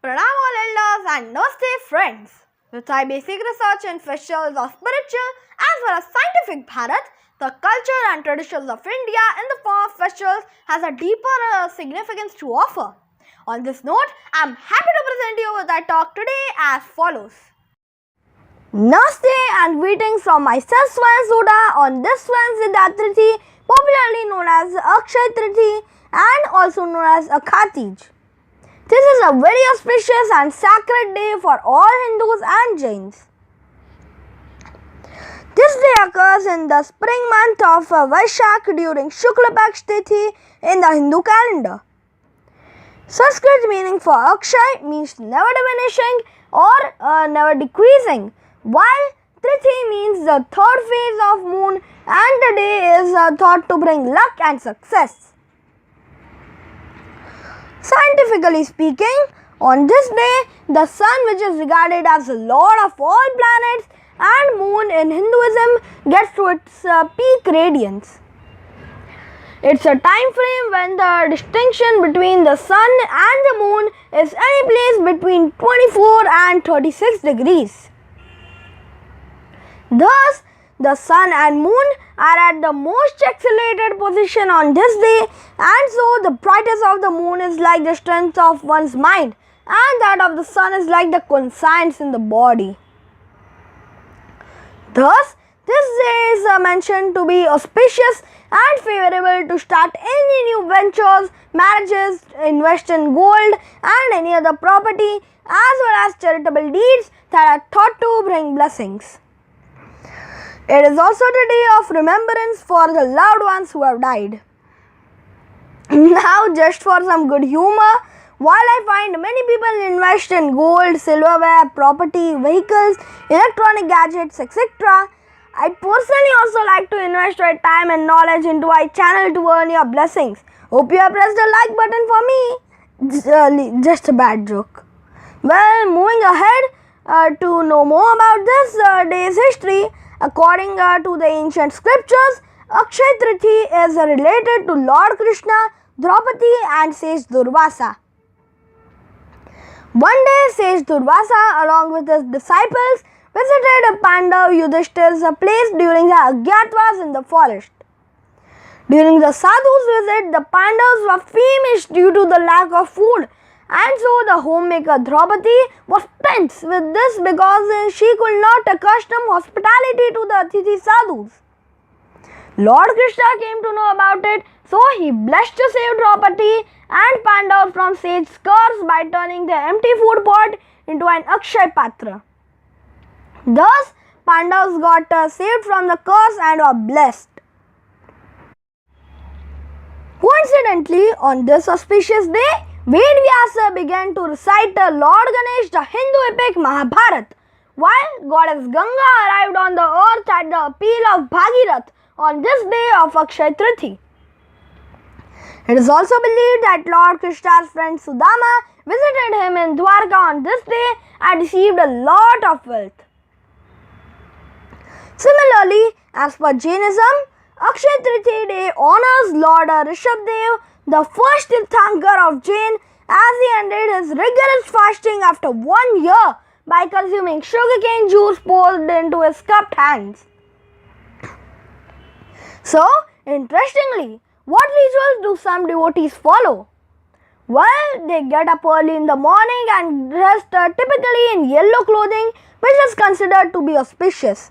Pranam all elders and Namaste friends. With my basic research in festivals of spiritual as well as scientific Bharat, the culture and traditions of India in the form of festivals has a deeper significance to offer. On this note, I am happy to present you with our talk today as follows. Namaste and greetings from myself Swayan Soda on this Wednesday Datriti, popularly known as Akshaya Triti and also known as Akhatij. This is a very auspicious and sacred day for all Hindus and Jains. This day occurs in the spring month of Vaishakh during Shukla Paksh Tithi in the Hindu calendar. Sanskrit meaning for Akshay means never diminishing or never decreasing, while Triti means the third phase of moon and the day is thought to bring luck and success. Scientifically speaking, on this day, the sun, which is regarded as the lord of all planets, and moon in Hinduism gets to its peak radiance. It's a time frame when the distinction between the sun and the moon is any place between 24 and 36 degrees. Thus, the sun and moon are at the most accelerated position on this day, and so the brightness of the moon is like the strength of one's mind, and that of the sun is like the conscience in the body. Thus, this day is mentioned to be auspicious and favorable to start any new ventures, marriages, invest in gold and any other property, as well as charitable deeds that are thought to bring blessings. It is also the day of remembrance for the loved ones who have died. Now, just for some good humor, while I find many people invest in gold, silverware, property, vehicles, electronic gadgets, etc., I personally also like to invest my time and knowledge into my channel to earn your blessings. Hope you have pressed the like button for me. Just a bad joke. Well, moving ahead to know more about this day's history. According to the ancient scriptures, Akshaya Triti is related to Lord Krishna, Draupadi and sage Durvasa. One day, sage Durvasa along with his disciples visited a Pandav Yudhishthir's place during the Agyatwas in the forest. During the sadhu's visit, the Pandavas were famished due to the lack of food, and so the homemaker Draupadi was tense with this because she could not accustom hospitality to the Atithi sadhus. Lord Krishna came to know about it, so he blessed to save Draupadi and Pandavas from sage's curse by turning the empty food pot into an Akshay Patra. Thus, Pandavas got saved from the curse and were blessed. Coincidentally, on this auspicious day, Ved-Vyasa began to recite Lord Ganesh the Hindu epic Mahabharata, while goddess Ganga arrived on the earth at the appeal of Bhagirath on this day of Akshaya Triti. It is also believed that Lord Krishna's friend Sudama visited him in Dwarka on this day and received a lot of wealth. Similarly, as per Jainism, Akshaya Triti day honors Lord Rishabdev, the first Tirthankar of Jain, as he ended his rigorous fasting after 1 year by consuming sugarcane juice poured into his cupped hands. So, interestingly, what rituals do some devotees follow? Well, they get up early in the morning and dress typically in yellow clothing, which is considered to be auspicious.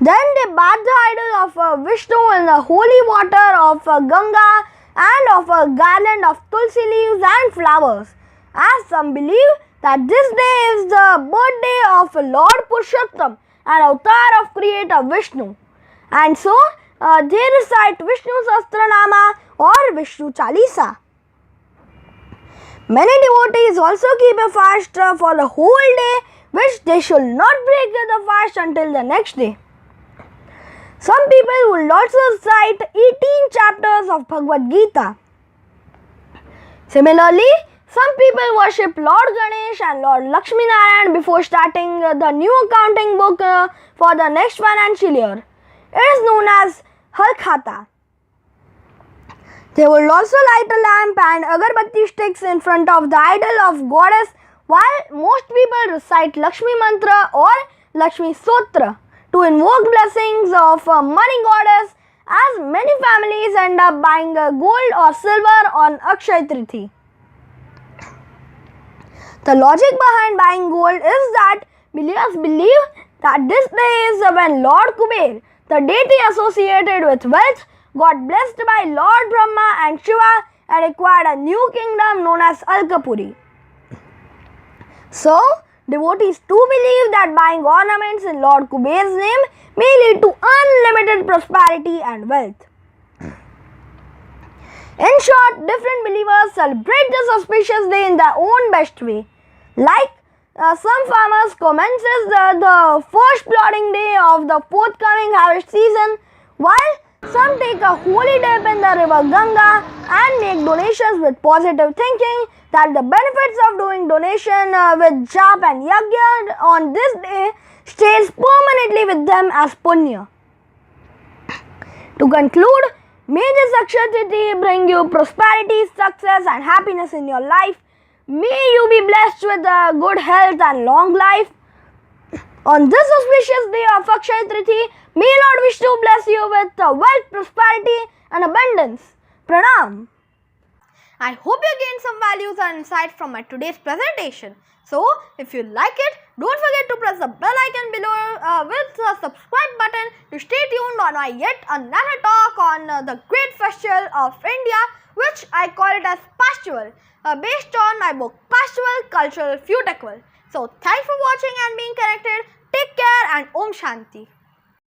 Then they bathe the idol of Vishnu in the holy water of Ganga and of a garland of tulsi leaves and flowers, as some believe that this day is the birthday of Lord Purushottam, an avatar of Creator Vishnu, and so they recite Vishnu Sahasranama or Vishnu Chalisa. Many devotees also keep a fast for the whole day, which they should not break the fast until the next day. Some people will also recite 18 chapters of Bhagavad Gita. Similarly, some people worship Lord Ganesh and Lord Lakshmi Narayan before starting the new accounting book for the next financial year. It is known as Halkhata. They will also light a lamp and agarbatti sticks in front of the idol of goddess, while most people recite Lakshmi Mantra or Lakshmi Sutra to invoke blessings of a money goddess, as many families end up buying gold or silver on Akshaya Tritiya. The logic behind buying gold is that believers believe that this day is when Lord Kuber, the deity associated with wealth, got blessed by Lord Brahma and Shiva and acquired a new kingdom known as Alkapuri. So, devotees too believe that buying ornaments in Lord Kuber's name may lead to unlimited prosperity and wealth. In short, different believers celebrate this auspicious day in their own best way. Like some farmers commences the first plotting day of the forthcoming harvest season, while some take a holy dip in the river Ganga and make donations with positive thinking that the benefits of doing donation with jap and yagya on this day stays permanently with them as punya. To conclude, may this Akshaya Tritiya bring you prosperity, success and happiness in your life. May you be blessed with good health and long life. On this auspicious day of Akshaya Tritiya, may Lord Vishnu bless you with wealth, prosperity and abundance. Pranam. I hope you gained some values and insights from my today's presentation. So, if you like it, don't forget to press the bell icon below with the subscribe button to stay tuned on my yet another talk on the great festival of India, which I call it as Pastival, based on my book Pastival Cultural Futequal. So, thanks for watching and being connected. Take care and Om Shanti.